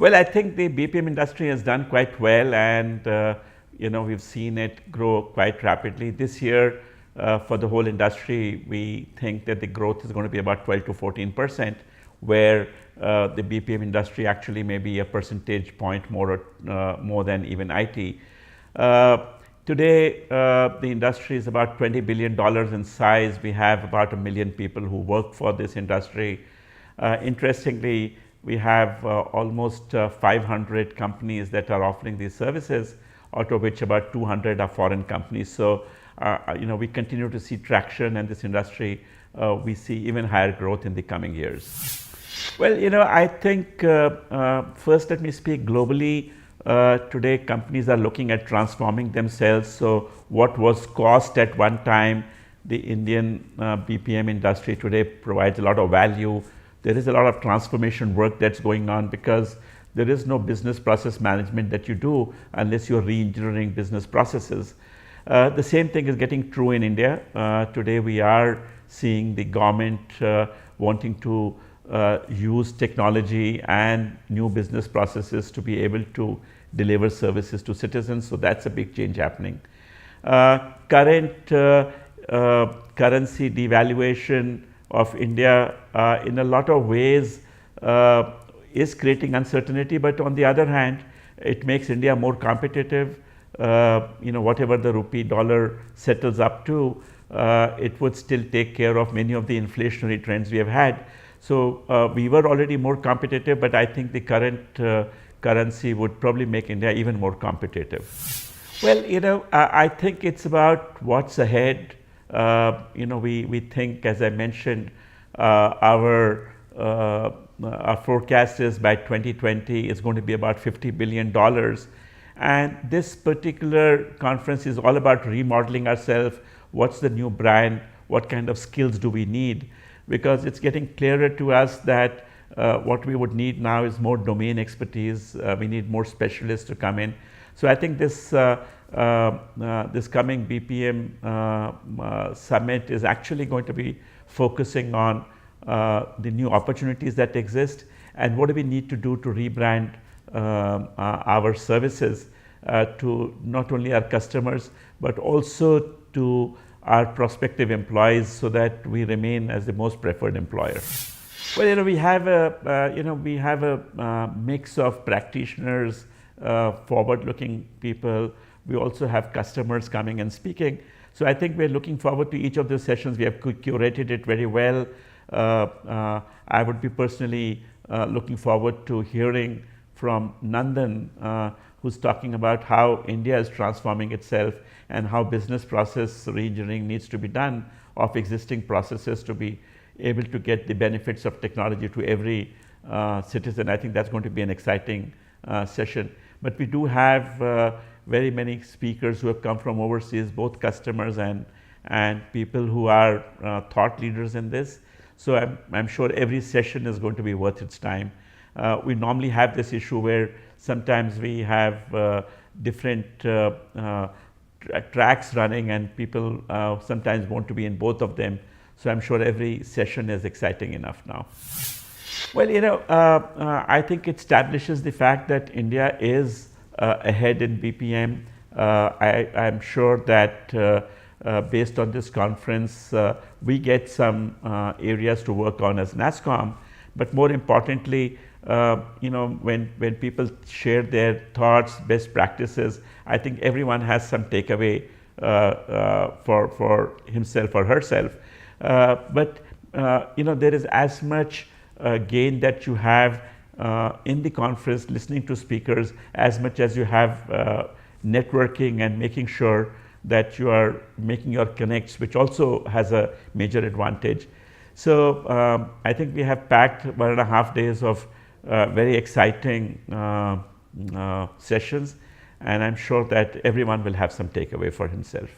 Well, I think the BPM industry has done quite well, and we've seen it grow quite rapidly. This year, for the whole industry, we think that the growth is going to be about 12 to 14%, where the BPM industry actually may be a percentage point more than even IT. Today, the industry is about $20 billion in size. We have about 1 million people who work for this industry. Interestingly, we have almost 500 companies that are offering these services, out of which about 200 are foreign companies. So, we continue to see traction in this industry. We see even higher growth in the coming years. Well, I think first let me speak globally. Today, companies are looking at transforming themselves. So, what was cost at one time, the Indian BPM industry today provides a lot of value. There is a lot of transformation work that's going on because there is no business process management that you do unless you're re-engineering business processes. The same thing is getting true in India. Today we are seeing the government wanting to use technology and new business processes to be able to deliver services to citizens. So that's a big change happening. Current currency devaluation of India in a lot of ways is creating uncertainty, but on the other hand, it makes India more competitive. Whatever the rupee dollar settles up to, it would still take care of many of the inflationary trends we have had. So we were already more competitive, but I think the current currency would probably make India even more competitive. Well, I think it's about what's ahead. We think, as I mentioned, our forecast is by 2020 is going to be about $50 billion. And this particular conference is all about remodeling ourselves. What's the new brand? What kind of skills do we need? Because it's getting clearer to us that what we would need now is more domain expertise. We need more specialists to come in. So I think this coming BPM summit is actually going to be focusing on the new opportunities that exist and what do we need to do to rebrand our services to not only our customers but also to our prospective employees so that we remain as the most preferred employer. Well, we have a mix of practitioners, forward-looking people. We also have customers coming and speaking. So I think we're looking forward to each of those sessions. We have curated it very well. I would be personally looking forward to hearing from Nandan, who's talking about how India is transforming itself and how business process re-engineering needs to be done of existing processes to be able to get the benefits of technology to every citizen. I think that's going to be an exciting session. But we do have very many speakers who have come from overseas, both customers and people who are thought leaders in this. So I'm sure every session is going to be worth its time. We normally have this issue where sometimes we have different tracks running and people sometimes want to be in both of them. So I'm sure every session is exciting enough now. Well, I think it establishes the fact that India is ahead in BPM. I'm sure that based on this conference, we get some areas to work on as Nasscom. But more importantly, when people share their thoughts, best practices, I think everyone has some takeaway for himself or herself. But there is as much gain that you have in the conference listening to speakers as much as you have networking and making sure that you are making your connects, which also has a major advantage. So I think we have packed 1.5 days of very exciting sessions, and I'm sure that everyone will have some takeaway for himself.